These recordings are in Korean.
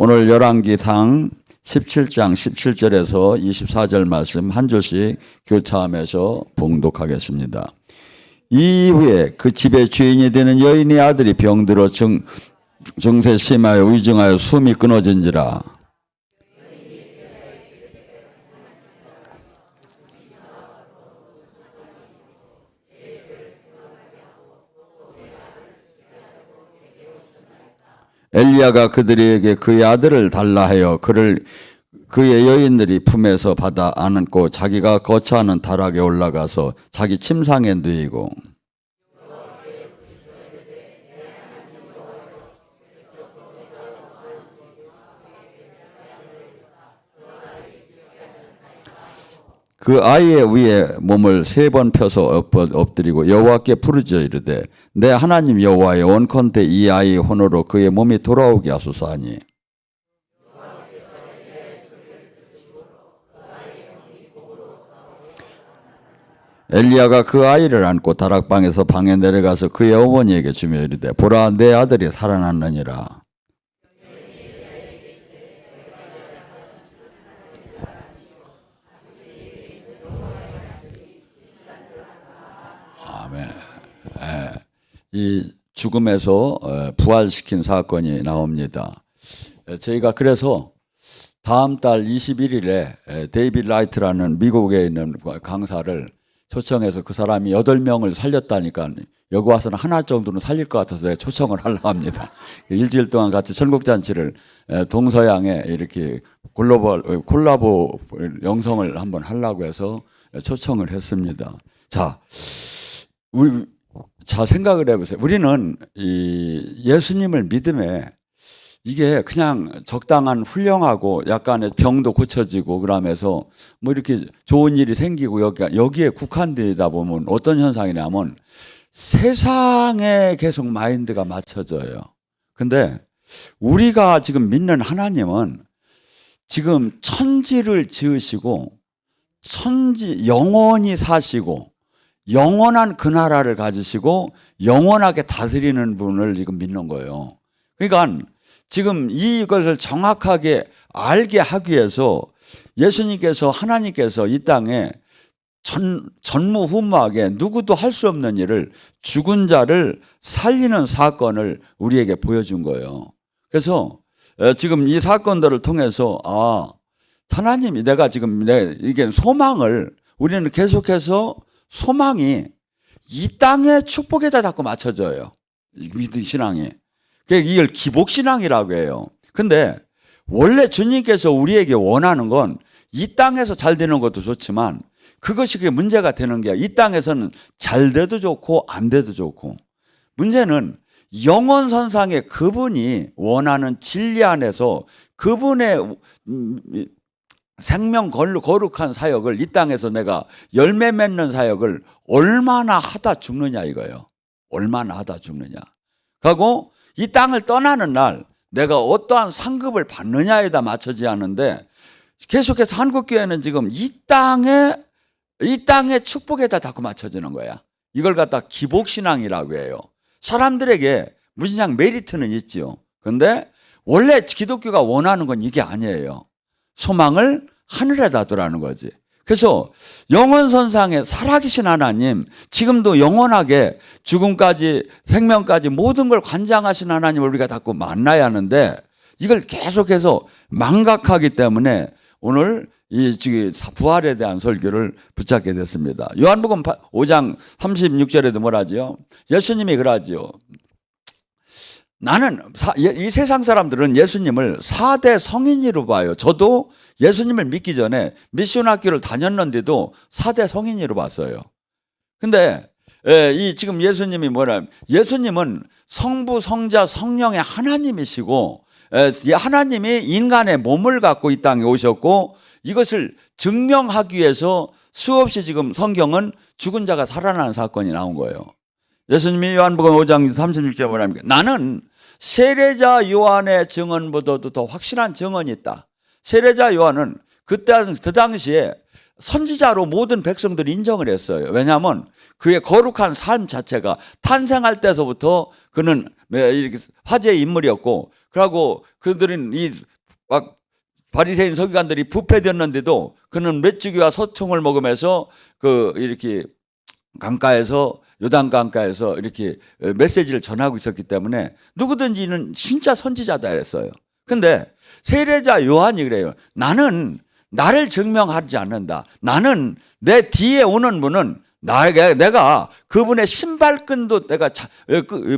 오늘 열왕기상 17장 17절에서 24절 말씀 한 절씩 교차하면서 봉독하겠습니다. 이후에 그 집의 주인이 되는 여인의 아들이 병들어 증세 심하여 위중하여 숨이 끊어진지라. 엘리야가 그들에게 그의 아들을 달라 하여 그의 여인들이 품에서 받아 안고 자기가 거처하는 다락에 올라가서 자기 침상에 누이고 그 아이의 위에 몸을 3번 펴서 엎드리고 여호와께 부르짖어 이르되 내 하나님 여호와여 원컨대 이 아이의 혼으로 그의 몸이 돌아오게 하소서 하니 엘리야가 그 아이를 안고 다락방에서 방에 내려가서 그의 어머니에게 주며 이르되 보라 내 아들이 살아났느니라. 이 죽음에서 부활시킨 사건이 나옵니다. 저희가 그래서 다음 달 21일에 데이빗 라이트라는 미국에 있는 강사를 초청해서 그 사람이 8명을 살렸다니까 여기 와서는 하나 정도는 살릴 것 같아서 초청을 하려고 합니다. 일주일 동안 같이 천국잔치를 동서양에 이렇게 콜라보 영성을 한번 하려고 해서 초청을 했습니다. 자, 잘 생각을 해보세요. 우리는 이 예수님을 믿음에 이게 그냥 적당한 훌륭하고 약간의 병도 고쳐지고 그러면서 뭐 이렇게 좋은 일이 생기고 여기에 국한되다 보면 어떤 현상이냐면 세상에 계속 마인드가 맞춰져요. 근데 우리가 지금 믿는 하나님은 지금 천지를 지으시고 영원히 사시고 영원한 그 나라를 가지시고 영원하게 다스리는 분을 지금 믿는 거예요. 그러니까 지금 이것을 정확하게 알게 하기 위해서 예수님께서 하나님께서 이 땅에 전무후무하게 누구도 할 수 없는 일을 죽은 자를 살리는 사건을 우리에게 보여준 거예요. 그래서 지금 이 사건들을 통해서 하나님이 이게 소망을 우리는 계속해서 소망이 이 땅의 축복에다 자꾸 맞춰져요. 믿음 신앙이. 이걸 기복신앙이라고 해요. 근데 원래 주님께서 우리에게 원하는 건 이 땅에서 잘 되는 것도 좋지만 그것이 그게 문제가 되는 게 이 땅에서는 잘 돼도 좋고 안 돼도 좋고 문제는 영원선상에 그분이 원하는 진리 안에서 그분의 생명 거룩한 사역을 이 땅에서 내가 열매 맺는 사역을 얼마나 하다 죽느냐 이거예요. 얼마나 하다 죽느냐. 그리고 이 땅을 떠나는 날 내가 어떠한 상급을 받느냐에다 맞춰지 않는데 계속해서 한국교회는 지금 이 땅의 축복에다 자꾸 맞춰지는 거야. 이걸 갖다 기복신앙이라고 해요. 사람들에게 무진장 메리트는 있지요. 그런데 원래 기독교가 원하는 건 이게 아니에요. 소망을 하늘에다 두라는 거지. 그래서 영원선상에 살아계신 하나님, 지금도 영원하게 죽음까지 생명까지 모든 걸 관장하신 하나님을 우리가 자꾸 만나야 하는데 이걸 계속해서 망각하기 때문에 오늘 이 부활에 대한 설교를 붙잡게 됐습니다. 요한복음 5장 36절에도 뭐라지요? 예수님이 그러지요. 나는 이 세상 사람들은 예수님을 4대 성인으로 봐요. 저도 예수님을 믿기 전에 미션 학교를 다녔는데도 4대 성인으로 봤어요. 근데 지금 예수님이 예수님은 성부, 성자, 성령의 하나님이시고 하나님이 인간의 몸을 갖고 이 땅에 오셨고 이것을 증명하기 위해서 수없이 지금 성경은 죽은 자가 살아나는 사건이 나온 거예요. 예수님이 요한복음 5장 36절에 뭐랍니까? 나는 세례자 요한의 증언보다도 더 확실한 증언이 있다. 세례자 요한은 그 당시에 선지자로 모든 백성들이 인정을 했어요. 왜냐하면 그의 거룩한 삶 자체가 탄생할 때서부터 그는 이렇게 화제의 인물이었고 그러고 그들은 막 바리새인 서기관들이 부패되었는데도 그는 메추기와 소통을 먹으면서 이렇게 강가에서 요단 강가에서 이렇게 메시지를 전하고 있었기 때문에 누구든지는 진짜 선지자다 했어요. 근데 세례자 요한이 그래요. 나는 나를 증명하지 않는다. 나는 내 뒤에 오는 분은 내가 그분의 신발끈도 내가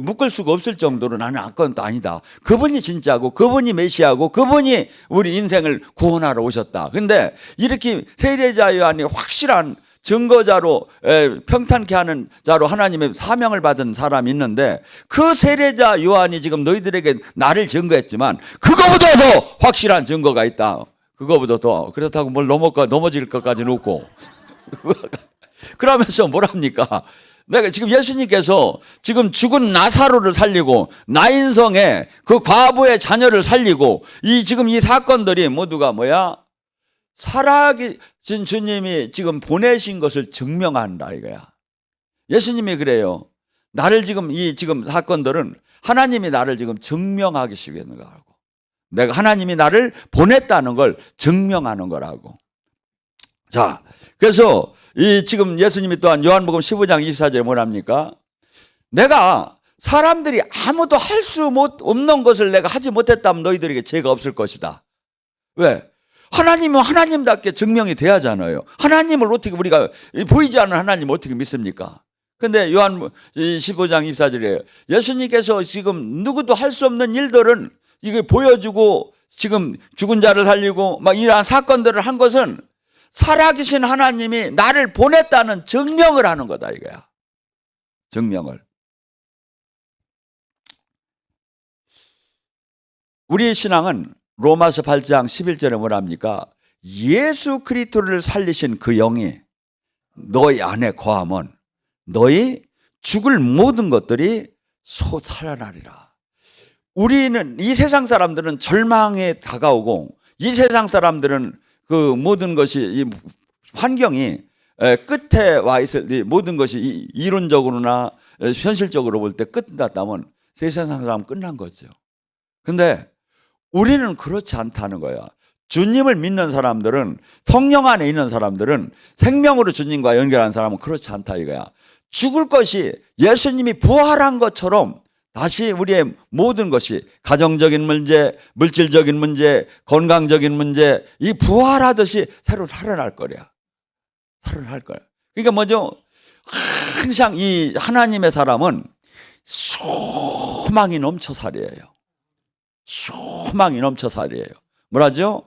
묶을 수가 없을 정도로 나는 아건도 아니다. 그분이 진짜고 그분이 메시아고 그분이 우리 인생을 구원하러 오셨다. 근데 이렇게 세례자 요한이 확실한 증거자로 평탄케 하는 자로 하나님의 사명을 받은 사람이 있는데 그 세례자 요한이 지금 너희들에게 나를 증거했지만 그거보다 더 확실한 증거가 있다. 그거보다 더. 그렇다고 뭘 넘어질 것까지는 없고. 그러면서 뭐랍니까? 내가 지금 예수님께서 지금 죽은 나사로를 살리고 나인성의 그 과부의 자녀를 살리고 지금 이 사건들이 모두가 뭐야? 살아계신 주님이 지금 보내신 것을 증명한다 이거야. 예수님이 그래요. 나를 지금 지금 사건들은 하나님이 나를 지금 증명하기 위해서 하고 내가 하나님이 나를 보냈다는 걸 증명하는 거라고. 자, 그래서 지금 예수님이 또한 요한복음 15장 24절에 뭐랍니까? 내가 사람들이 아무도 할 수 없는 것을 내가 하지 못했다면 너희들에게 죄가 없을 것이다. 왜? 하나님은 하나님답게 증명이 돼야 하잖아요. 하나님을 어떻게 우리가 보이지 않는 하나님을 어떻게 믿습니까? 근데 요한 15장 24절에 예수님께서 지금 누구도 할 수 없는 일들은 이걸 보여주고 지금 죽은 자를 살리고 막 이러한 사건들을 한 것은 살아계신 하나님이 나를 보냈다는 증명을 하는 거다 이거야. 증명을. 우리의 신앙은 로마서 8장 11절에 뭐랍니까? 예수 그리스도를 살리신 그 영이 너희 안에 거하면 너희 죽을 모든 것들이 살아나리라. 우리는 이 세상 사람들은 절망에 다가오고 이 세상 사람들은 그 모든 것이 이 환경이 끝에 와 있을 모든 것이 이론적으로나 현실적으로 볼 때 끝났다면 세상 사람은 끝난 거죠. 근데 우리는 그렇지 않다는 거야. 주님을 믿는 사람들은 성령 안에 있는 사람들은 생명으로 주님과 연결한 사람은 그렇지 않다 이거야. 죽을 것이 예수님이 부활한 것처럼 다시 우리의 모든 것이 가정적인 문제, 물질적인 문제, 건강적인 문제 이 부활하듯이 새로 살아날 거야. 살아날 거야. 그러니까 뭐죠? 항상 이 하나님의 사람은 소망이 넘쳐 살이에요. 소망이 넘쳐 살이에요. 뭐라죠?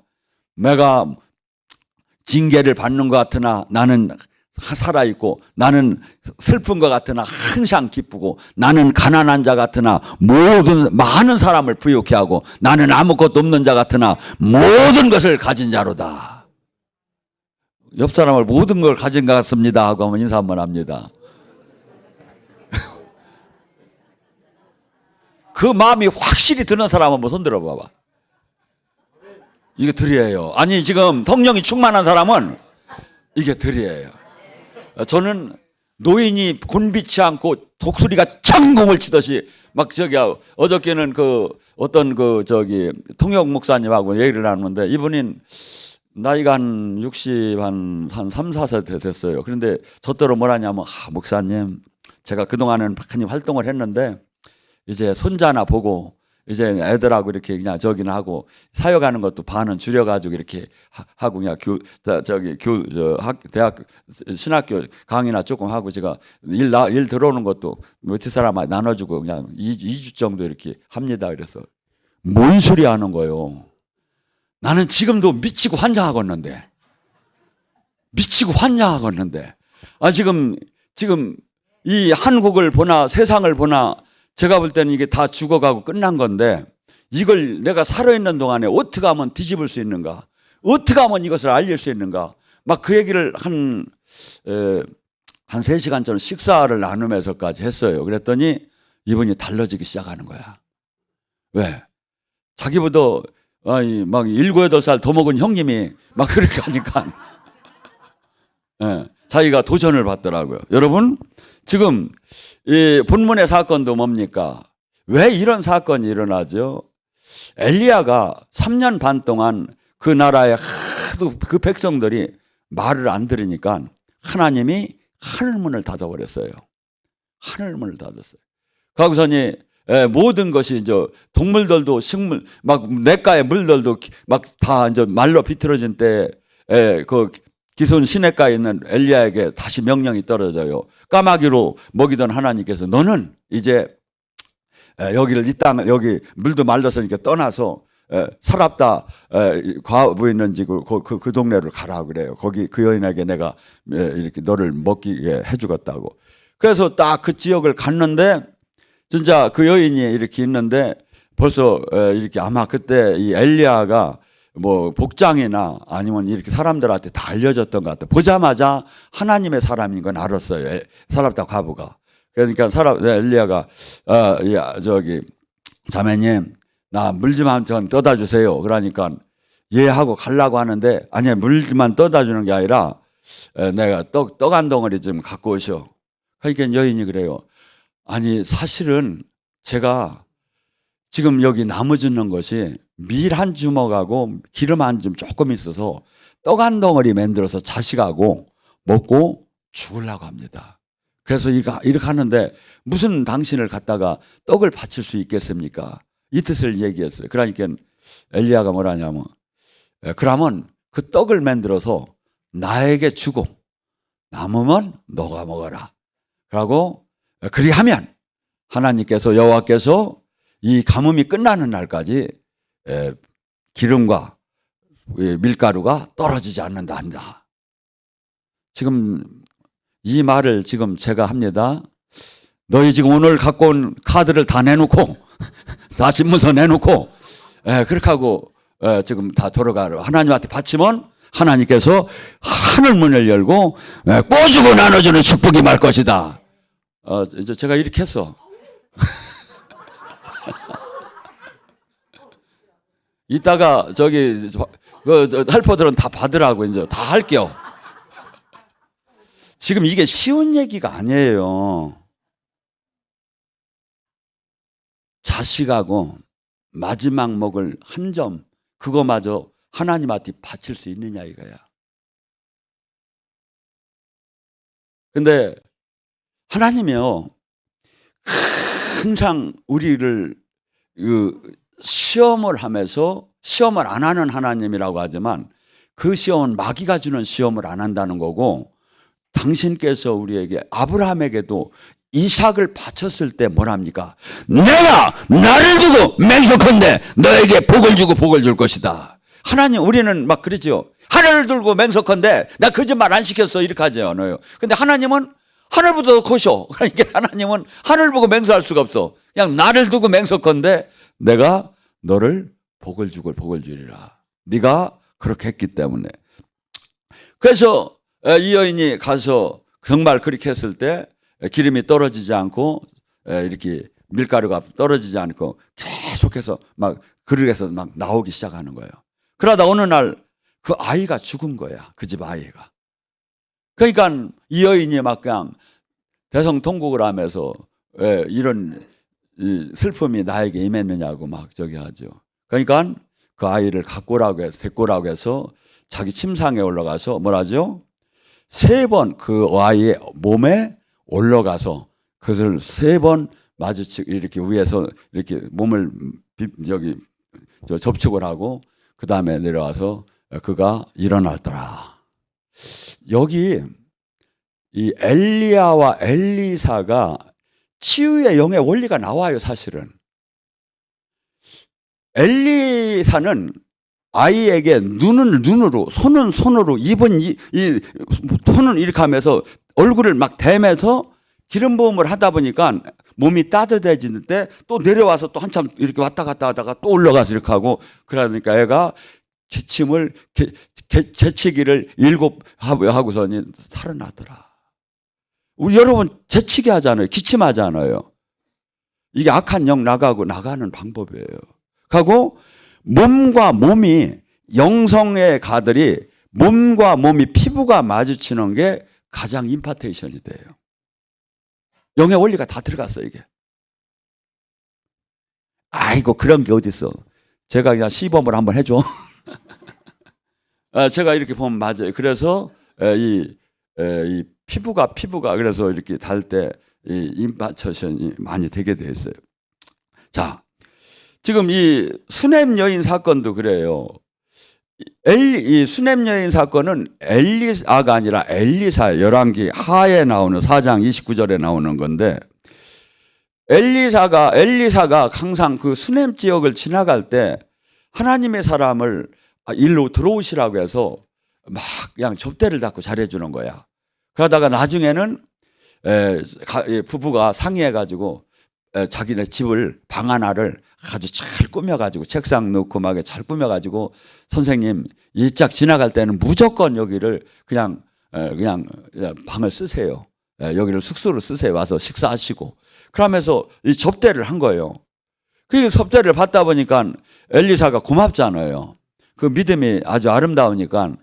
내가 징계를 받는 것 같으나 나는 살아있고 나는 슬픈 것 같으나 항상 기쁘고 나는 가난한 자 같으나 많은 사람을 부유케 하고 나는 아무것도 없는 자 같으나 모든 것을 가진 자로다. 옆 사람을 모든 걸 가진 것 같습니다 하고 한번 인사 한번 합니다. 그 마음이 확실히 드는 사람 한번 손들어 봐봐. 이게 들이에요. 아니 지금 성령이 충만한 사람은 이게 들이에요. 저는 노인이 곤비치 않고 독수리가 창공을 치듯이 막 어저께는 어떤 통역 목사님하고 얘기를 나누는데 이분이 나이가 한 60, 한 3, 4세 됐어요. 그런데 저더러 뭐라냐면 목사님 제가 그동안은 많이 활동을 했는데 이제 손자나 보고 이제 애들하고 이렇게 그냥 저기는 하고 사역하는 것도 반은 줄여가지고 이렇게 하고 그냥 대학 신학교 강의나 조금 하고 제가 일 들어오는 것도 밑에 사람 나눠주고 그냥 2주 정도 이렇게 합니다. 그래서 뭔 소리 하는 거예요? 나는 지금도 미치고 환장하겠는데 지금 이 한국을 보나 세상을 보나 제가 볼 때는 이게 다 죽어가고 끝난 건데 이걸 내가 살아있는 동안에 어떻게 하면 뒤집을 수 있는가? 어떻게 하면 이것을 알릴 수 있는가? 막 그 얘기를 한 3시간 전 식사를 나누면서까지 했어요. 그랬더니 이분이 달라지기 시작하는 거야. 왜? 자기보다 막 7, 8살 더 먹은 형님이 막 그렇게 하니까 네, 자기가 도전을 받더라고요. 여러분 지금 이 본문의 사건도 뭡니까? 왜 이런 사건이 일어나죠? 엘리야가 3년 반 동안 그 나라의 하도 그 백성들이 말을 안 들으니까 하나님이 하늘문을 닫아버렸어요. 하늘문을 닫았어요. 거기서니 모든 것이 이제 동물들도 식물 막 냇가의 물들도 막 다 이제 말로 비틀어진 때 그 기손 시냇가에 있는 엘리야에게 다시 명령이 떨어져요. 까마귀로 먹이던 하나님께서 너는 이제 여기를 이 땅을 여기 물도 말랐으니까 떠나서 사랍다 과부 있는 그 동네를 가라 그래요. 거기 그 여인에게 내가 이렇게 너를 먹게 해주겠다고. 그래서 딱 그 지역을 갔는데 진짜 그 여인이 이렇게 있는데 벌써 이렇게 아마 그때 이 엘리야가 뭐 복장이나 아니면 이렇게 사람들한테 다 알려졌던 것 같아요. 보자마자 하나님의 사람인 건 알았어요. 사랍다 과부가. 그러니까 엘리야가 저기 자매님 나 물 좀 한 전 떠다 주세요. 그러니까 예 하고 가려고 하는데 아니 물만 떠다 주는 게 아니라 내가 떡 한 덩어리 좀 갖고 오셔. 그러니까 여인이 그래요. 아니 사실은 제가 지금 여기 나무 줍는 것이 밀 한 주먹하고 기름 한 줌 조금 있어서 떡 한 덩어리 만들어서 자식하고 먹고 죽으려고 합니다. 그래서 이렇게 하는데 무슨 당신을 갖다가 떡을 바칠 수 있겠습니까? 이 뜻을 얘기했어요. 그러니까 엘리야가 뭐라냐면 그러면 그 떡을 만들어서 나에게 주고 남으면 너가 먹어라. 그러고 그리하면 하나님께서 여호와께서 이 가뭄이 끝나는 날까지 기름과 밀가루가 떨어지지 않는다 한다. 지금 이 말을 지금 제가 합니다. 너희 지금 오늘 갖고 온 카드를 다 내놓고 다 신문서 내놓고 그렇게 하고 지금 다 돌아가라. 하나님한테 바치면 하나님께서 하늘문을 열고 꼬주고 나눠주는 축복이 말 것이다. 이제 제가 이렇게 했어. 이따가 저기 헬퍼들은 다 받으라고 이제 다 할게요. 지금 이게 쉬운 얘기가 아니에요. 자식하고 마지막 먹을 한 점 그거마저 하나님한테 바칠 수 있느냐 이거야. 근데 하나님이요 항상 우리를 시험을 하면서 시험을 안 하는 하나님이라고 하지만 그 시험은 마귀가 주는 시험을 안 한다는 거고 당신께서 우리에게 아브라함에게도 이삭을 바쳤을 때 뭐랍니까? 내가 나를 두고 맹세컨대 너에게 복을 주고 복을 줄 것이다. 하나님 우리는 막 그러죠. 하늘을 들고 맹세컨대 나 거짓말 안 시켰어 이렇게 하지 않아요. 근데 하나님은 하늘보다 커셔. 그러니까 하나님은 하늘 보고 맹세할 수가 없어. 그냥 나를 두고 맹세컨대 내가 너를 복을 주고 복을 주리라. 네가 그렇게 했기 때문에. 그래서 이 여인이 가서 정말 그렇게 했을 때 기름이 떨어지지 않고 이렇게 밀가루가 떨어지지 않고 계속해서 막 그릇에서 막 나오기 시작하는 거예요. 그러다 어느 날 그 아이가 죽은 거야. 그 집 아이가. 그러니까 이 여인이 막 그냥 대성통곡을 하면서 이런 슬픔이 나에게 임했느냐고 막 저기 하죠. 그러니까 그 아이를 갖고 오라고 해서 데리고 오라고 해서 자기 침상에 올라가서 뭐라죠? 3번 그 아이의 몸에 올라가서 그것을 3번 마주치고 이렇게 위에서 이렇게 몸을 여기 접촉을 하고 그 다음에 내려와서 그가 일어났더라. 여기 이 엘리야와 엘리사가 치유의 영의 원리가 나와요. 사실은 엘리사는 아이에게 눈은 눈으로 손은 손으로 입은 손은 이렇게 하면서 얼굴을 막 대면서 기름 부음을 하다 보니까 몸이 따뜻해지는데 또 내려와서 또 한참 이렇게 왔다 갔다 하다가 또 올라가서 이렇게 하고 그러니까 애가 기침을 재치기를 7 하고서는 살아나더라. 우리 여러분 재치기 하잖아요. 기침하잖아요. 이게 악한 영 나가는 방법이에요. 하고 몸과 몸이 영성의 가들이 몸과 몸이 피부가 마주치는 게 가장 임파테이션이 돼요. 영의 원리가 다 들어갔어 이게. 아이고 그런 게 어딨어. 제가 그냥 시범을 한번 해줘. 제가 이렇게 보면 맞아요. 그래서 이 피부가 그래서 이렇게 달 때 이 임파처션이 많이 되게 돼 있어요. 자, 지금 이 수냄 여인 사건도 그래요. 이 수냄 여인 사건은 엘리사가 아니라 엘리사, 열왕기 하에 나오는 4장 29절에 나오는 건데, 엘리사가 항상 그 수냄 지역을 지나갈 때 하나님의 사람을 일로 들어오시라고 해서 막 그냥 접대를 잡고 잘해주는 거야. 그러다가 나중에는 부부가 상의해가지고 자기네 집을 방 하나를 아주 잘 꾸며가지고 책상 넣고 막 잘 꾸며가지고 선생님 이 짝 지나갈 때는 무조건 여기를 그냥 방을 쓰세요. 여기를 숙소로 쓰세요. 와서 식사하시고. 그러면서 이 접대를 한 거예요. 그 접대를 받다 보니까 엘리사가 고맙잖아요. 그 믿음이 아주 아름다우니까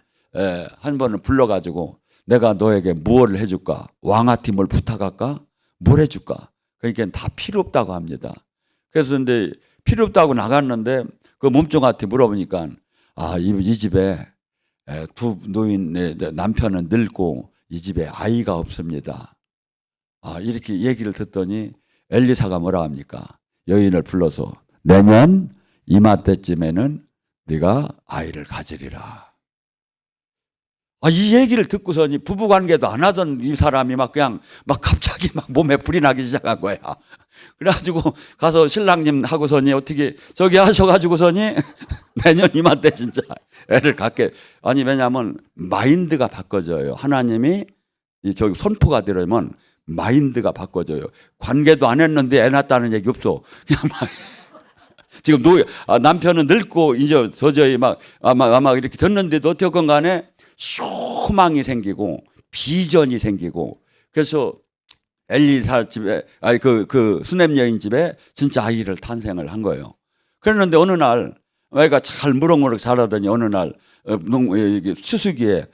한 번은 불러가지고 내가 너에게 무엇을 해줄까? 왕아팀을 부탁할까? 뭘 해줄까? 그러니까 다 필요 없다고 합니다. 그래서 근데 필요 없다고 나갔는데 그 몸종한테 물어보니까 이 집에 두 노인 남편은 늙고 이 집에 아이가 없습니다. 이렇게 얘기를 듣더니 엘리사가 뭐라 합니까? 여인을 불러서 내년 이맘때쯤에는 네가 아이를 가지리라. 이 얘기를 듣고서니 부부관계도 안 하던 이 사람이 막 갑자기 막 몸에 불이 나기 시작한 거야. 그래가지고 가서 신랑님 하고서니 어떻게 저기 하셔가지고서니 내년 이맘때 진짜 애를 갖게. 왜냐하면 마인드가 바꿔져요. 하나님이 저기 선포가 되려면 마인드가 바꿔져요. 관계도 안 했는데 애 낳았다는 얘기 없어. 그냥 막 지금 남편은 늙고 이제 도저히 아마 이렇게 됐는데도 어떻건 간에 소망이 생기고 비전이 생기고, 그래서 엘리사 집에 그 수냄 여인 집에 진짜 아이를 탄생을 한 거예요. 그랬는데 어느 날 애가 잘 무럭무럭 자라더니 어느 날 추수기에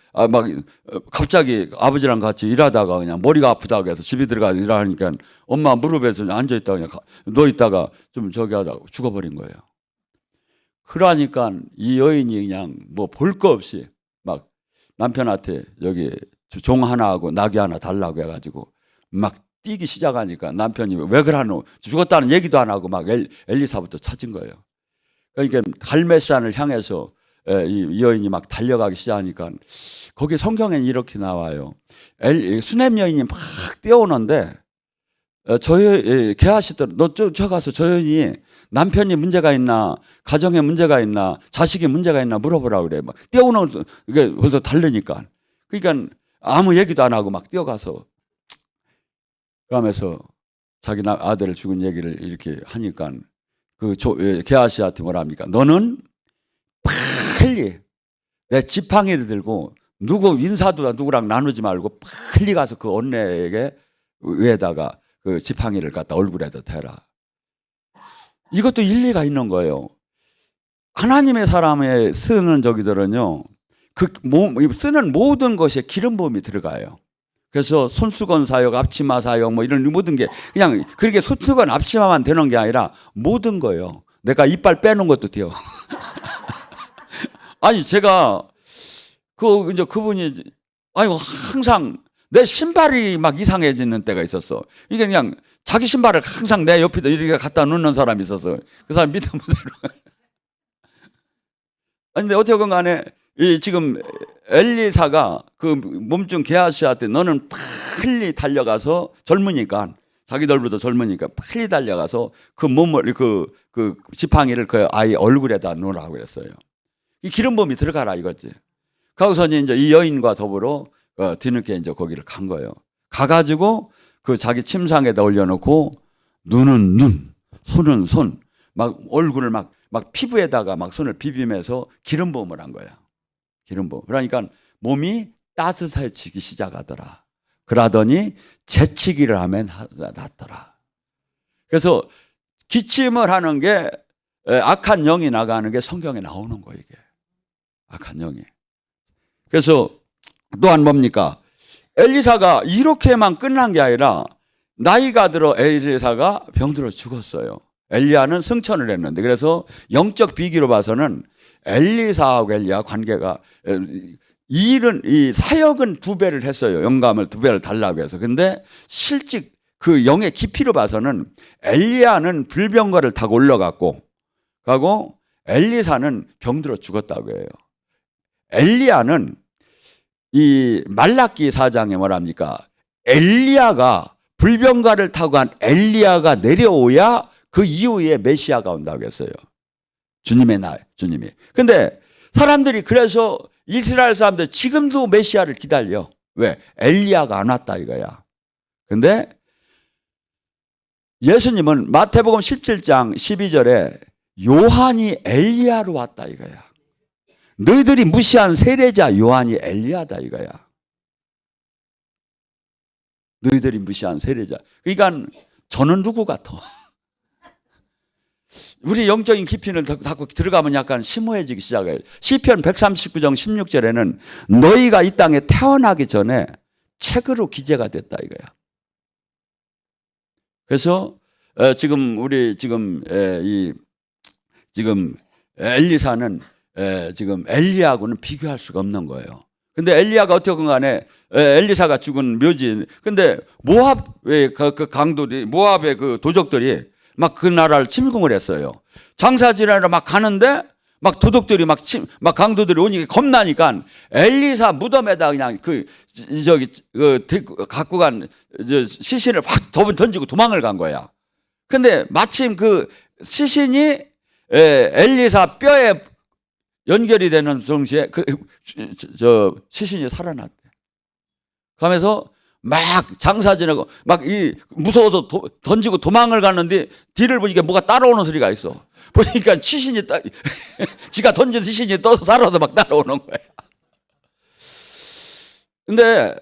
갑자기 아버지랑 같이 일하다가 그냥 머리가 아프다고 해서 집에 들어가 일하니까 엄마 무릎에 앉아 있다가 그냥 누워 있다가 좀 저기 하다가 죽어버린 거예요. 그러니까 이 여인이 그냥 뭐 볼 거 없이 막 남편한테 여기 종 하나하고 나귀 하나 달라고 해가지고 막 뛰기 시작하니까 남편이 왜 그러노? 죽었다는 얘기도 안 하고 막 엘리사부터 찾은 거예요. 그러니까 갈멜산을 향해서 이 여인이 막 달려가기 시작하니까 거기 성경에 이렇게 나와요. 수냄 여인이 막 뛰어오는데 개하시더라도 너 저 가서 저 여인이 남편이 문제가 있나, 가정에 문제가 있나, 자식이 문제가 있나 물어보라고 그래. 막 뛰어오는 이게 벌써 달리니까. 그러니까 아무 얘기도 안 하고 막 뛰어가서 그러면서 자기 아들 죽은 얘기를 이렇게 하니까 게하시한테 뭐라 합니까? 너는 빨리 내 지팡이를 들고 인사도 누구랑 나누지 말고 빨리 가서 그 언네에게 위에다가 그 지팡이를 갖다 얼굴에다 대라. 이것도 일리가 있는 거예요. 하나님의 사람에 쓰는 저기들은요, 쓰는 모든 것에 기름 부음이 들어가요. 그래서 손수건 사역, 앞치마 사역 뭐 이런 모든 게 그냥 그렇게 손수건 앞치마만 되는 게 아니라 모든 거예요. 내가 이빨 빼는 것도 돼요. 제가 이제 그분이 항상 내 신발이 막 이상해지는 때가 있었어. 이게 그냥 자기 신발을 항상 내 옆에다 이렇게 갖다 놓는 사람이 있었어. 그 사람 믿으면 대로. 근데 어쨌건 간에 지금 엘리사가 그 몸중 게하시한테 너는 빨리 달려가서 젊으니까 자기들보다 젊으니까 빨리 달려가서 그 몸을 그 지팡이를 그 아이 얼굴에다 놓으라고 그랬어요. 이 기름 부음이 들어가라 이거지. 거기서 이제 이 여인과 더불어 뒤늦게 이제 거기를 간 거예요. 가가지고 그 자기 침상에다 올려놓고 눈은 눈, 손은 손, 막 얼굴을 막 피부에다가 막 손을 비비면서 기름 부음을 한 거야. 기름 부음. 그러니까 몸이 따뜻해지기 시작하더라. 그러더니 재치기를 하면 낫더라. 그래서 기침을 하는 게 악한 영이 나가는 게 성경에 나오는 거예요. 이게 악한 영이. 그래서 또한 뭡니까? 엘리사가 이렇게만 끝난 게 아니라 나이가 들어 엘리사가 병들어 죽었어요. 엘리야는 승천을 했는데, 그래서 영적 비기로 봐서는 엘리사하고 엘리야 관계가, 이 사역은 2배를 했어요. 영감을 2배를 달라고 해서. 근데 실직 그 영의 깊이로 봐서는 엘리야는 불병거를 타고 올라갔고, 가고 엘리사는 병들어 죽었다고 해요. 엘리야는 이 말라기 4장에 뭐랍니까? 엘리야가 불병거를 타고 간 엘리야가 내려오야 그 이후에 메시아가 온다고 했어요. 주님의 날, 주님이. 근데 사람들이 그래서 이스라엘 사람들 지금도 메시아를 기다려. 왜? 엘리야가 안 왔다 이거야. 근데 예수님은 마태복음 17장 12절에 요한이 엘리야로 왔다 이거야. 너희들이 무시한 세례자 요한이 엘리야다 이거야. 너희들이 무시한 세례자. 그러니까 저는 누구 같아? 우리 영적인 깊이를 자꾸 들어가면 약간 심오해지기 시작해요. 시편 139장 16절에는 너희가 이 땅에 태어나기 전에 책으로 기재가 됐다 이거야. 그래서 지금 우리 지금 엘리사는 지금 엘리야하고는 비교할 수가 없는 거예요. 근데 엘리야가 어떻든 간에 엘리사가 죽은 묘지. 근데 모압의 그 강도들이, 모압의 그 도적들이 막 그 나라를 침공을 했어요. 장사 지내러 막 가는데 막 도둑들이 막 강도들이 오니까 겁나니까 엘리사 무덤에다 그냥 갖고 간 시신을 확 던지고 도망을 간 거야. 근데 마침 그 시신이 엘리사 뼈에 연결이 되는 동시에 시신이 살아났대. 그러면서 막 장사 지내고 막 무서워서 던지고 도망을 가는데 뒤를 보니까 뭐가 따라오는 소리가 있어. 보니까 시신이 지가 던진 시신이 떠서 살아서 막 따라오는 거야. 근데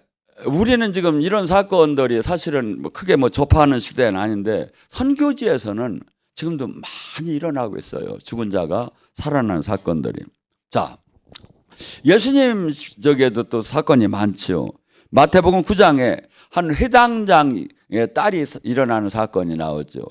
우리는 지금 이런 사건들이 사실은 뭐 크게 접하는 시대는 아닌데 선교지에서는 지금도 많이 일어나고 있어요. 죽은 자가 살아나는 사건들이. 자, 예수님 저기에도 또 사건이 많죠. 마태복음 9장에 한 회당장의 딸이 일어나는 사건이 나오죠.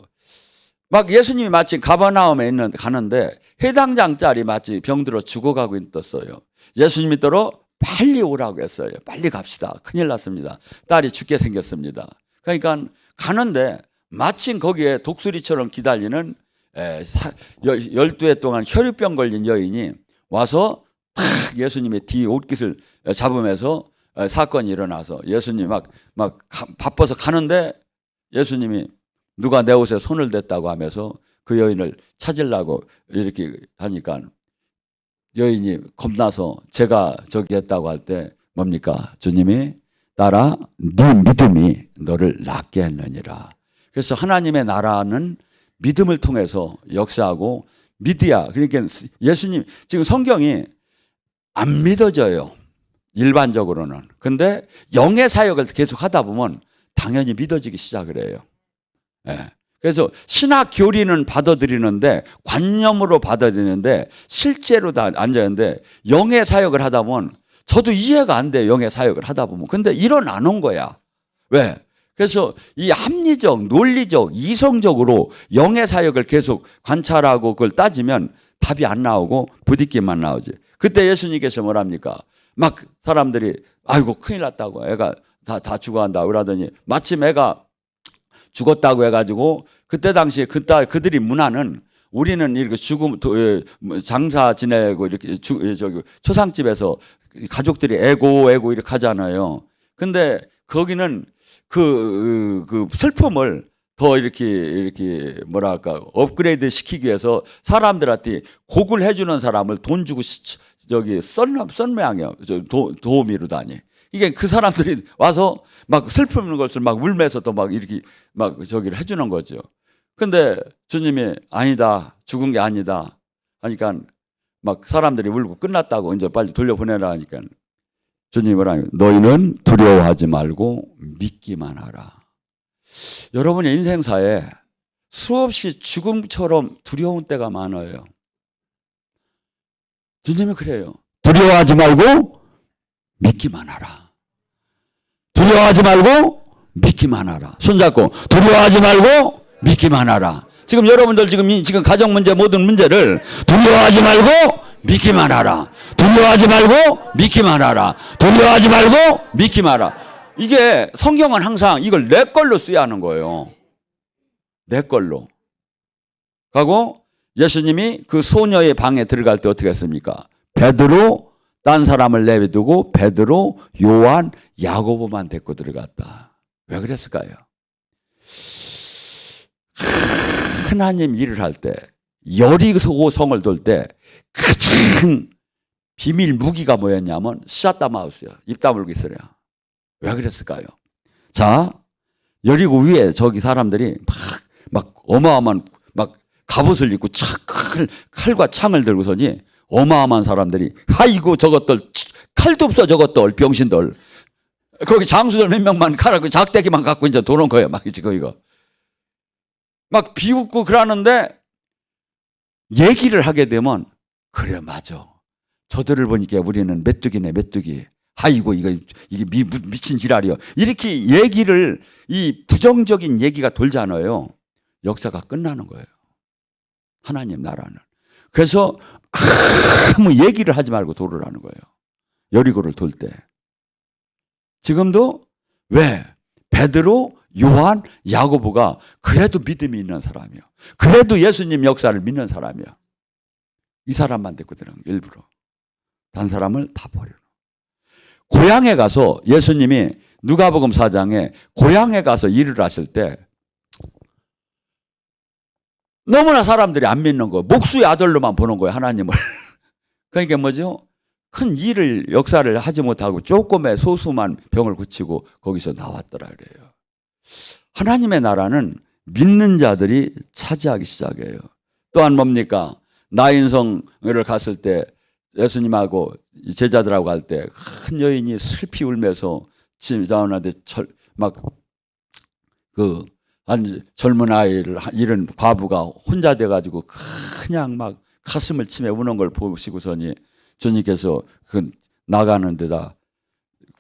막 예수님이 마치 가버나움에 가는데 회당장 딸이 마치 병들어 죽어가고 있었어요. 예수님이 또로 빨리 오라고 했어요. 빨리 갑시다. 큰일 났습니다. 딸이 죽게 생겼습니다. 그러니까 가는데 마침 거기에 독수리처럼 기다리는 12해 동안 혈유병 걸린 여인이 와서 탁 예수님의 뒤 옷깃을 잡으면서 사건이 일어나서 예수님 막 바빠서 가는데 예수님이 누가 내 옷에 손을 댔다고 하면서 그 여인을 찾으려고 이렇게 하니까 여인이 겁나서 제가 저기 했다고 할 때 뭡니까? 주님이 딸아 네 믿음이 너를 낫게 했느니라. 그래서 하나님의 나라는 믿음을 통해서 역사하고 믿어야. 그러니까 예수님 지금 성경이 안 믿어져요. 일반적으로는. 근데 영의 사역을 계속 하다 보면 당연히 믿어지기 시작을 해요. 예. 그래서 신학 교리는 받아들이는데 관념으로 받아들이는데 실제로 다 앉아있는데 영의 사역을 하다 보면 저도 이해가 안 돼요. 영의 사역을 하다 보면. 근데 일어나는 거야. 왜? 그래서 이 합리적, 논리적, 이성적으로 영의 사역을 계속 관찰하고 그걸 따지면 답이 안 나오고 부딪힘만 나오지. 그때 예수님께서 뭐랍니까? 막 사람들이 아이고 큰일 났다고 애가 다 죽어간다 그러더니 마침 애가 죽었다고 해가지고 그때 당시에 그들이 문화는 우리는 이렇게 장사 지내고 이렇게 저기 초상집에서 가족들이 애고 이렇게 하잖아요. 근데 거기는 그 슬픔을 더 이렇게 뭐랄까 업그레이드 시키기 위해서 사람들한테 곡을 해주는 사람을 돈 주고 저기 썬 모양이야. 도우미로다니. 이게 그 사람들이 와서 막 슬픈 것을 막 울면서 또 막 이렇게 막 저기를 해주는 거죠. 근데 주님이 아니다. 죽은 게 아니다. 하니까 막 사람들이 울고 끝났다고 이제 빨리 돌려보내라 하니까 주님이 뭐라냐. 너희는 두려워하지 말고 믿기만 하라. 여러분의 인생사에 수없이 죽음처럼 두려운 때가 많아요. 주님이 그래요. 두려워하지 말고 믿기만 하라. 두려워하지 말고 믿기만 하라. 손잡고 두려워하지 말고 믿기만 하라. 지금 여러분들 지금 가정 문제 모든 문제를 두려워하지 말고 믿기만 하라. 두려워하지 말고 믿기만 하라. 두려워하지 말고 믿기만 하라. 이게 성경은 항상 이걸 내 걸로 써야 하는 거예요. 내 걸로. 하고 예수님이 그 소녀의 방에 들어갈 때 어떻게 했습니까? 베드로 딴 사람을 내비두고 베드로, 요한, 야고보만 데리고 들어갔다. 왜 그랬을까요? 하나님 일을 할 때 여리고 성을 돌 때 가장 비밀 무기가 뭐였냐면 샷다마우스야. 입 다물고 있으래요. 왜 그랬을까요? 자, 여리고 위에 저기 사람들이 막 어마어마한 막 갑옷을 입고 칼과 창을 들고서니 어마어마한 사람들이 아이고 저것들 칼도 없어 저것들 병신들 거기 장수들 몇 명만 칼하고 작대기만 갖고 이제 도는 거예요. 막 이거 막 비웃고 그러는데 얘기를 하게 되면 그래 맞아. 저들을 보니까 우리는 메뚜기네 메뚜기. 아이고 이게 미친 지랄이요. 이렇게 얘기를 이 부정적인 얘기가 돌잖아요. 역사가 끝나는 거예요. 하나님 나라는. 그래서 아무 얘기를 하지 말고 돌으라는 거예요. 여리고를 돌 때. 지금도 왜? 베드로, 요한, 야고보가 그래도 믿음이 있는 사람이요. 그래도 예수님 역사를 믿는 사람이요. 이 사람만 데리고 들어간 거예요. 일부러. 다른 사람을 다 버리는. 고향에 가서 예수님이 누가복음 4장에 고향에 가서 일을 하실 때 너무나 사람들이 안 믿는 거예요. 목수의 아들로만 보는 거예요. 하나님을. 그러니까 뭐죠? 큰 일을 역사를 하지 못하고 조금의 소수만 병을 고치고 거기서 나왔더라 그래요. 하나님의 나라는 믿는 자들이 차지하기 시작해요. 또한 뭡니까? 나인성을 갔을 때 예수님하고 제자들하고 갈 때 큰 여인이 슬피 울면서 지나오는데 젊은 아이를 잃은 과부가 혼자 돼가지고 그냥 막 가슴을 치며 우는 걸 보시고서니 주님께서 그 나가는 데다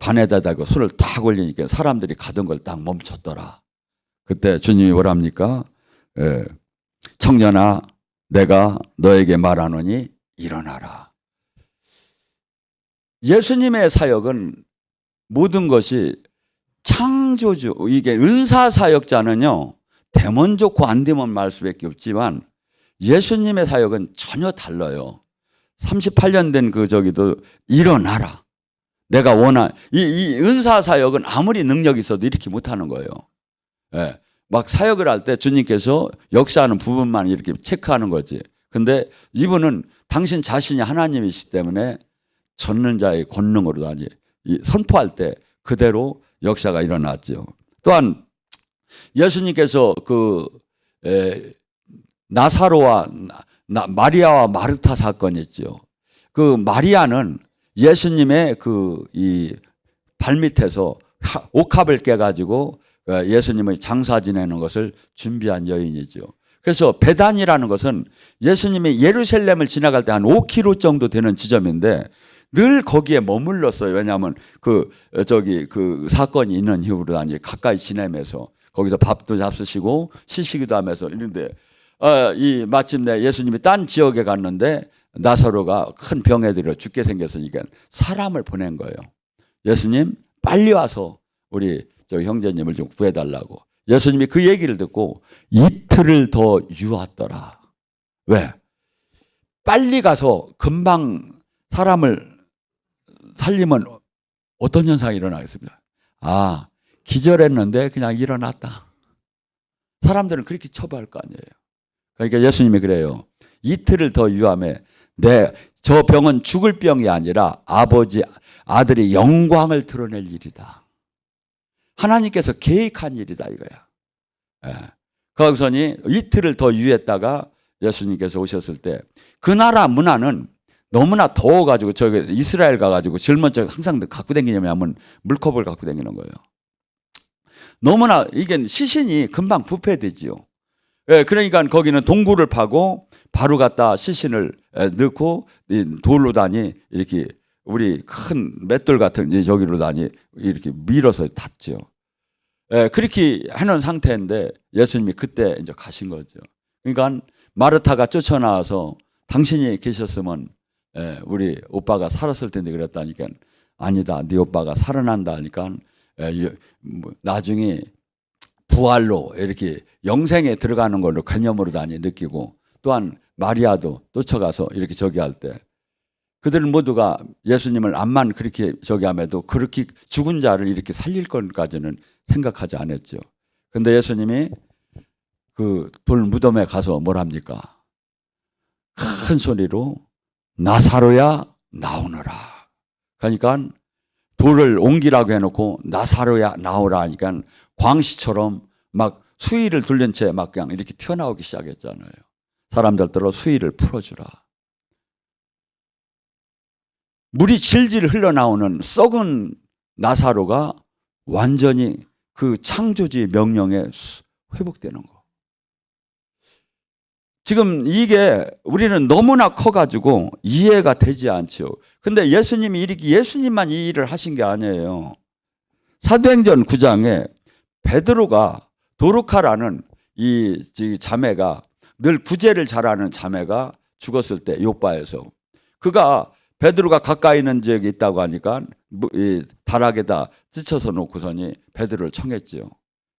관에다 대고 손을 탁 올리니까 사람들이 가던 걸 딱 멈췄더라. 그때 주님이 뭐랍니까? 청년아 내가 너에게 말하노니 일어나라. 예수님의 사역은 모든 것이 창조주, 이게 은사사역자는요 되면 좋고 안 되면 말 수밖에 없지만 예수님의 사역은 전혀 달라요. 38년 된 그 저기도 일어나라. 내가 이 은사사역은 아무리 능력이 있어도 이렇게 못하는 거예요. 예. 막 사역을 할 때 주님께서 역사하는 부분만 이렇게 체크하는 거지. 근데 이분은 당신 자신이 하나님이시기 때문에 젖는 자의 권능으로 선포할 때 그대로 역사가 일어났죠. 또한 예수님께서 나사로와 마리아와 마르타 사건이 있죠. 그 마리아는 예수님의 이 발밑에서 옥합을 깨가지고 예수님의 장사 지내는 것을 준비한 여인이죠. 그래서 베단이라는 것은 예수님이 예루살렘을 지나갈 때 한 5km 정도 되는 지점인데 늘 거기에 머물렀어요. 왜냐하면 그 사건이 있는 이후로 가까이 지내면서 거기서 밥도 잡수시고 쉬시기도 하면서 이런데 마침내 예수님이 딴 지역에 갔는데 나사로가 큰 병에 들어 죽게 생겼으니까 사람을 보낸 거예요. 예수님 빨리 와서 우리 저 형제님을 좀 구해달라고. 예수님이 그 얘기를 듣고 이틀을 더 유하더라. 왜? 빨리 가서 금방 사람을 살리면 어떤 현상이 일어나겠습니까? 기절했는데 그냥 일어났다. 사람들은 그렇게 처벌할 거 아니에요. 그러니까 예수님이 그래요. 이틀을 더 유함해. 저 병은 죽을 병이 아니라 아들의 영광을 드러낼 일이다. 하나님께서 계획한 일이다 이거야. 예. 거기서니 이틀을 더 유했다가 예수님께서 오셨을 때 그 나라 문화는 너무나 더워가지고 저기 이스라엘 가가지고 젊은 척 항상 갖고 다니냐면 물컵을 갖고 다니는 거예요. 너무나 이게 시신이 금방 부패되지요. 예, 그러니까 거기는 동굴을 파고 바로 갖다 시신을 넣고 돌로 이렇게 우리 큰 맷돌 같은 저기로 이렇게 밀어서 닫죠. 예, 그렇게 하는 상태인데 예수님이 그때 이제 가신 거죠. 그러니까 마르타가 쫓아나와서 당신이 계셨으면 우리 오빠가 살았을 텐데 그랬다니까 아니다. 네 오빠가 살아난다 하니까 나중에 부활로 이렇게 영생에 들어가는 걸로 개념으로 다니 느끼고 또한 마리아도 쫓아가서 이렇게 저기 할 때 그들은 모두가 예수님을 암만 그렇게 저기 함에도 그렇게 죽은 자를 이렇게 살릴 것까지는 생각하지 않았죠. 근데 예수님이 그 돌 무덤에 가서 뭘 합니까? 큰 소리로 나사로야 나오너라. 그러니까 돌을 옮기라고 해놓고 나사로야 나오라 하니까 광시처럼 막 수위를 둘른 채 막 그냥 이렇게 튀어나오기 시작했잖아요. 사람들더러 수위를 풀어주라. 물이 질질 흘러나오는 썩은 나사로가 완전히 그 창조주의 명령에 회복되는 거. 지금 이게 우리는 너무나 커가지고 이해가 되지 않죠. 근데 예수님이 이렇게 예수님만 이 일을 하신 게 아니에요. 사도행전 9장에 베드로가 도르카라는 이 자매가 늘 구제를 잘하는 자매가 죽었을 때 요바에서 그가 베드로가 가까이 있는 지역에 있다고 하니까 이 다락에다 찢어서 놓고서니 베드로를 청했지요.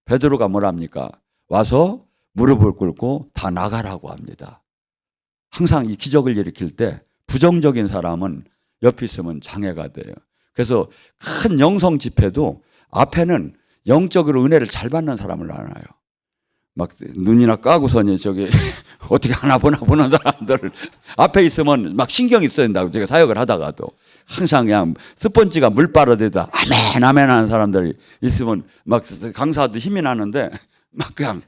베드로가 뭐랍니까? 와서 무릎을 꿇고 다 나가라고 합니다. 항상 이 기적을 일으킬 때 부정적인 사람은 옆에 있으면 장애가 돼요. 그래서 큰 영성 집회도 앞에는 영적으로 은혜를 잘 받는 사람을 알아요. 막 눈이나 까고서니 저기 어떻게 하나 보나 보는 사람들 앞에 있으면 막 신경이 써야 된다고 제가 사역을 하다가도 항상 그냥 스펀지가 물 빨아대다 아멘 아멘 하는 사람들이 있으면 막 강사도 힘이 나는데 막 그냥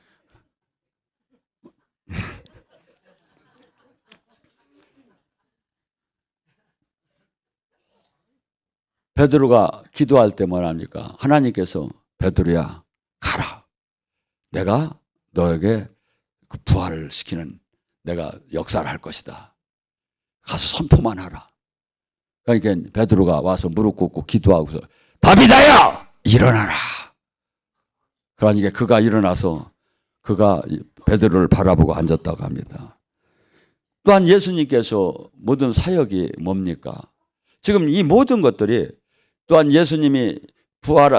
베드로가 기도할 때 뭐랍니까? 하나님께서 베드로야 가라. 내가 너에게 그 부활을 시키는 내가 역사를 할 것이다. 가서 선포만 하라. 그러니까 베드로가 와서 무릎 꿇고 기도하고서 다비다야 일어나라. 그러니까 그가 일어나서 그가 베드로를 바라보고 앉았다고 합니다. 또한 예수님께서 모든 사역이 뭡니까? 지금 이 모든 것들이 또한 예수님이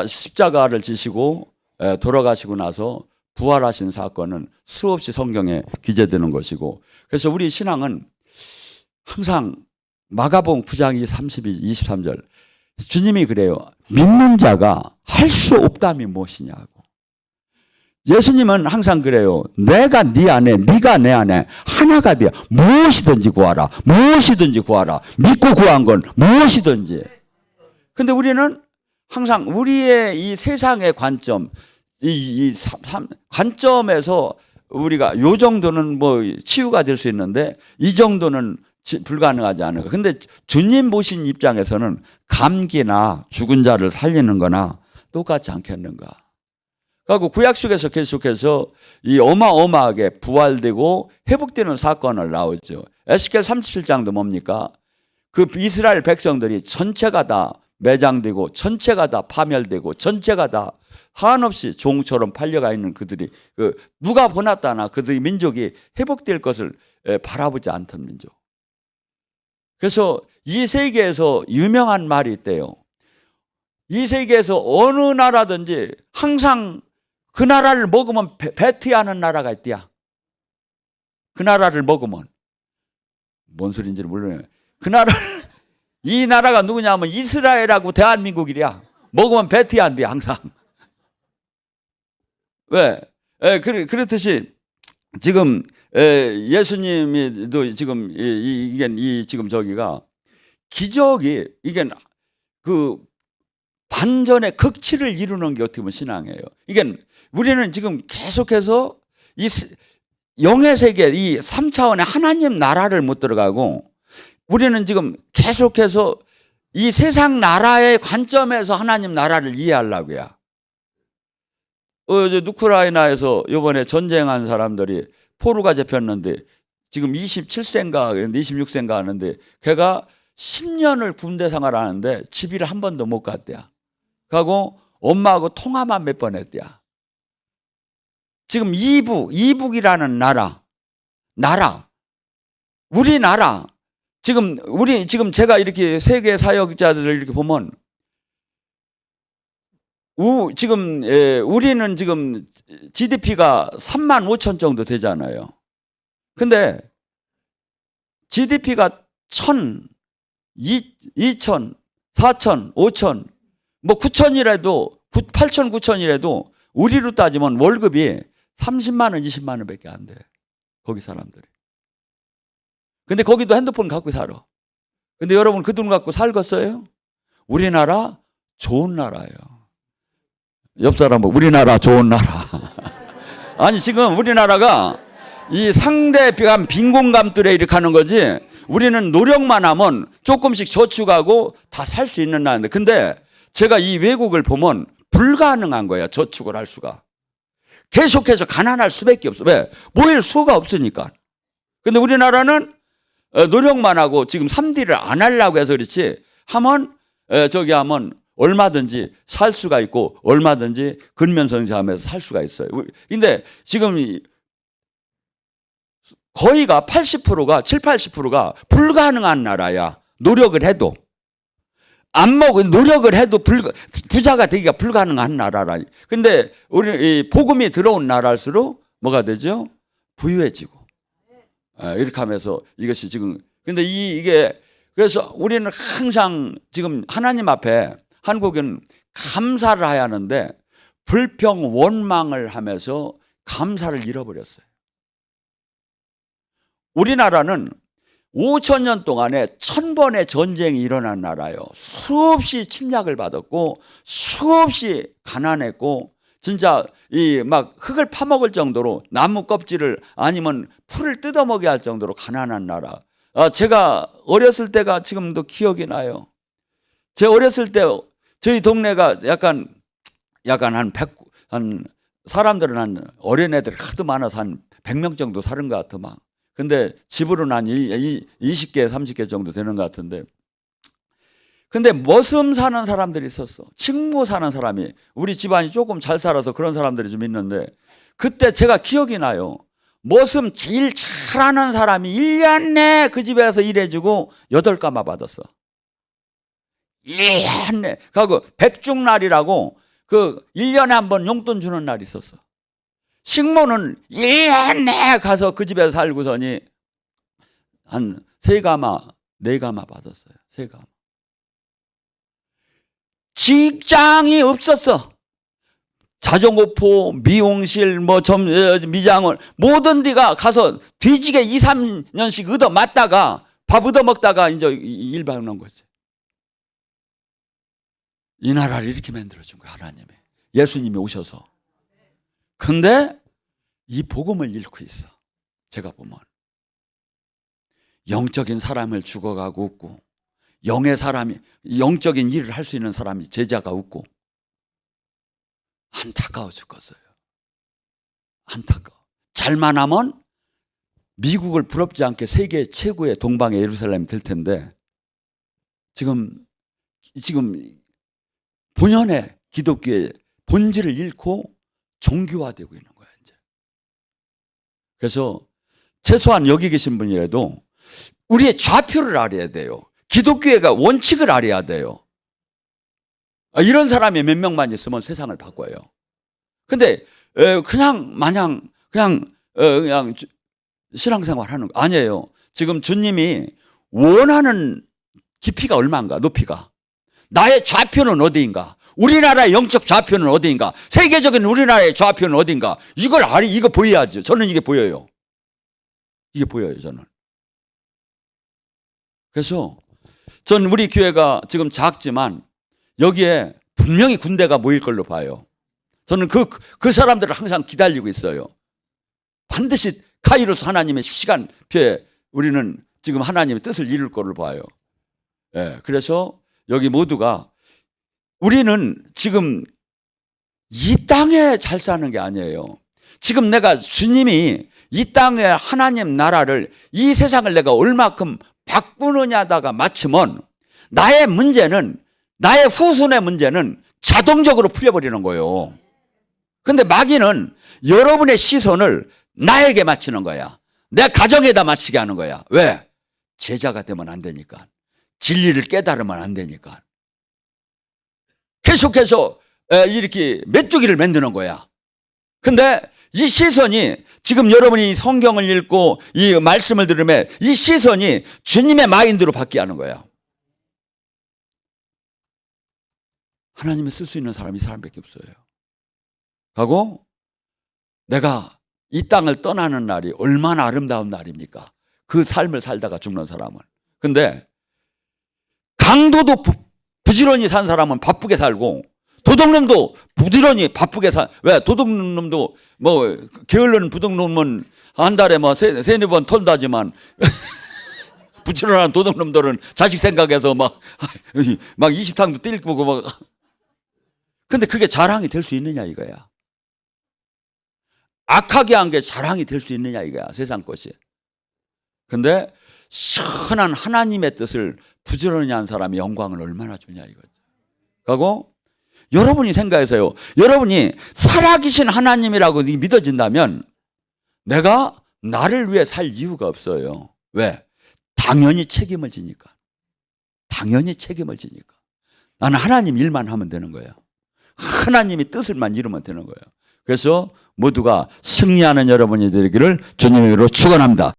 십자가를 지시고 돌아가시고 나서 부활하신 사건은 수없이 성경에 기재되는 것이고 그래서 우리 신앙은 항상 마가복음 9장 23절 주님이 그래요. 믿는 자가 할 수 없담이 무엇이냐고. 예수님은 항상 그래요. 내가 네 안에 네가 내 안에 하나가 되어 무엇이든지 구하라. 무엇이든지 구하라. 믿고 구한 건 무엇이든지. 근데 우리는 항상 우리의 이 세상의 관점 관점에서 우리가 요 정도는 뭐 치유가 될 수 있는데 이 정도는 불가능하지 않을까. 근데 주님 보신 입장에서는 감기나 죽은 자를 살리는 거나 똑같지 않겠는가. 그리고 구약 속에서 계속해서 이 어마어마하게 부활되고 회복되는 사건을 나오죠. 에스겔 37장도 뭡니까? 그 이스라엘 백성들이 전체가 다 매장되고 전체가 다 파멸되고 전체가 다 한없이 종처럼 팔려가 있는 그들이 누가 보났다나 그들의 민족이 회복될 것을 바라보지 않던 민족. 그래서 이 세계에서 유명한 말이 있대요. 이 세계에서 어느 나라든지 항상 그 나라를 먹으면 배티하는 나라가 있대야. 그 나라를 먹으면 뭔 소리인지를 모르네. 그 나라 이 나라가 누구냐면 이스라엘하고 대한민국이랴. 먹으면 배티한대 항상. 왜? 그렇듯이 지금 예수님이도 지금 이게 지금 저기가 기적이 이게 그 반전의 극치를 이루는 게 어떻게 보면 신앙이에요. 이게 우리는 지금 계속해서 이 영의 세계 이 3차원의 하나님 나라를 못 들어가고 우리는 지금 계속해서 이 세상 나라의 관점에서 하나님 나라를 이해하려고요. 우크라이나에서 이번에 전쟁한 사람들이 포로가 잡혔는데 지금 27세인가 26세인가 하는데 걔가 10년을 군대 생활하는데 집을 한 번도 못 갔대요. 그리고 엄마하고 통화만 몇 번 했대요. 지금 이북이라는 나라 나라, 우리나라, 지금 제가 이렇게 세계 사역자들을 이렇게 보면 우리는 지금 GDP가 3만 5천 정도 되잖아요. 근데 GDP가 1,000, 2천, 4천, 5천, 뭐 9천이라도 8천, 9천이라도 우리로 따지면 월급이 30만 원, 20만 원밖에 안 돼. 거기 사람들이. 근데 거기도 핸드폰 갖고 살아. 근데 여러분 그 돈 갖고 살겠어요? 우리나라 좋은 나라예요. 옆 사람 우리나라 좋은 나라. 아니 지금 우리나라가 이 상대간 빈곤감들에 이렇게 하는 거지, 우리는 노력만 하면 조금씩 저축하고 다 살 수 있는 나라인데, 근데 제가 이 외국을 보면 불가능한 거야. 저축을 할 수가. 계속해서 가난할 수밖에 없어. 왜? 모일 수가 없으니까. 근데 우리나라는 노력만 하고 지금 3D를 안 하려고 해서 그렇지, 하면 얼마든지 살 수가 있고 얼마든지 근면성장하면서 살 수가 있어요. 근데 지금 거의가 80%가 80%가 불가능한 나라야. 노력을 해도 노력을 해도 부자가 되기가 불가능한 나라라. 근데 우리 이 복음이 들어온 나라일수록 뭐가 되죠? 부유해지고. 이렇게 하면서 이것이 지금, 근데 이게 그래서 우리는 항상 지금 하나님 앞에 한국은 감사를 해야 하는데 불평 원망을 하면서 감사를 잃어버렸어요. 우리나라는 5천 년 동안에 1000번의 전쟁이 일어난 나라예요. 수없이 침략을 받았고 수없이 가난했고, 진짜 이 막 흙을 파먹을 정도로 나무 껍질을 아니면 풀을 뜯어먹여야 할 정도로 가난한 나라. 제가 어렸을 때가 지금도 기억이 나요. 제 어렸을 때 저희 동네가 약간 한 사람들은 한 어린애들 하도 많아서 한 100명 정도 사는 것 같아 막. 근데 집으로는 한 20개, 30개 정도 되는 것 같은데, 근데 머슴 사는 사람들이 있었어. 층모 사는 사람이. 우리 집안이 조금 잘 살아서 그런 사람들이 좀 있는데, 그때 제가 기억이 나요. 머슴 제일 잘하는 사람이 1년 내에 그 집에서 일해주고 8가마 받았어. 1년 내. 그리고 백중날이라고 그 1년에 한 번 용돈 주는 날이 있었어. 식모는 1년 내에 가서 그 집에서 살고서니 한 3가마, 4가마 받았어요. 3가마. 직장이 없었어. 자전거포, 미용실, 미장원, 모든 데가 가서 뒤지게 2, 3년씩 얻어 맞다가 밥 얻어 먹다가 이제 일 받는 거지. 이 나라를 이렇게 만들어준 거야, 하나님이. 예수님이 오셔서. 근데 이 복음을 잃고 있어. 제가 보면 영적인 사람을 죽어가고 없고, 영적인 일을 할 수 있는 사람이 제자가 없고, 안타까워 죽겠어요. 안타까워. 잘만 하면 미국을 부럽지 않게 세계 최고의 동방의 예루살렘이 될 텐데, 지금 본연의 기독교의 본질을 잃고 종교화되고 있는 거야 이제. 그래서 최소한 여기 계신 분이라도 우리의 좌표를 알아야 돼요. 기독교회가 원칙을 알아야 돼요. 이런 사람이 몇 명만 있으면 세상을 바꿔요. 근데 그냥 신앙생활 하는 거 아니에요. 지금 주님이 원하는 깊이가 얼마인가, 높이가. 나의 좌표는 어디인가? 우리나라의 영적 좌표는 어디인가? 세계적인 우리나라의 좌표는 어디인가? 이거 보여야죠. 저는 이게 보여요. 이게 보여요, 저는. 그래서 전 우리 교회가 지금 작지만 여기에 분명히 군대가 모일 걸로 봐요. 저는 그 사람들을 항상 기다리고 있어요. 반드시 카이로스 하나님의 시간표에 우리는 지금 하나님의 뜻을 이룰 걸로 봐요. 그래서 여기 모두가, 우리는 지금 이 땅에 잘 사는 게 아니에요. 지금 내가 주님이 이 땅에 하나님 나라를, 이 세상을 내가 얼마큼 바꾸느냐다가 맞추면 나의 후손의 문제는 자동적으로 풀려버리는 거예요. 근데 마귀는 여러분의 시선을 나에게 맞추는 거야. 내 가정에다 맞추게 하는 거야. 왜? 제자가 되면 안 되니까. 진리를 깨달으면 안 되니까. 계속해서 이렇게 메뚜기를 만드는 거야. 근데 이 시선이 지금 여러분이 성경을 읽고 이 말씀을 들으면 이 시선이 주님의 마인드로 바뀌게 하는 거야. 하나님이 쓸 수 있는 사람이 이 사람밖에 없어요. 하고 내가 이 땅을 떠나는 날이 얼마나 아름다운 날입니까? 그 삶을 살다가 죽는 사람은. 근데 강도도 부지런히 산 사람은 바쁘게 살고 도둑놈도 부지런히 바쁘게 왜? 도둑놈도 뭐 게을른 도둑놈은 한 달에 뭐 세네 번 턴다지만 부지런한 도둑놈들은 자식 생각해서 막 20탕도 뛸 거고 막. 근데 그게 자랑이 될 수 있느냐 이거야. 악하게 한 게 자랑이 될 수 있느냐 이거야, 세상 것이. 근데 선한 하나님의 뜻을 부지런히 한 사람이 영광을 얼마나 주냐 이거죠. 그리고 여러분이 생각해서요. 여러분이 살아계신 하나님이라고 믿어진다면 내가 나를 위해 살 이유가 없어요. 왜? 당연히 책임을 지니까. 당연히 책임을 지니까. 나는 하나님 일만 하면 되는 거예요. 하나님이 뜻을만 이루면 되는 거예요. 그래서 모두가 승리하는 여러분이 되기를 주님으로 축원합니다.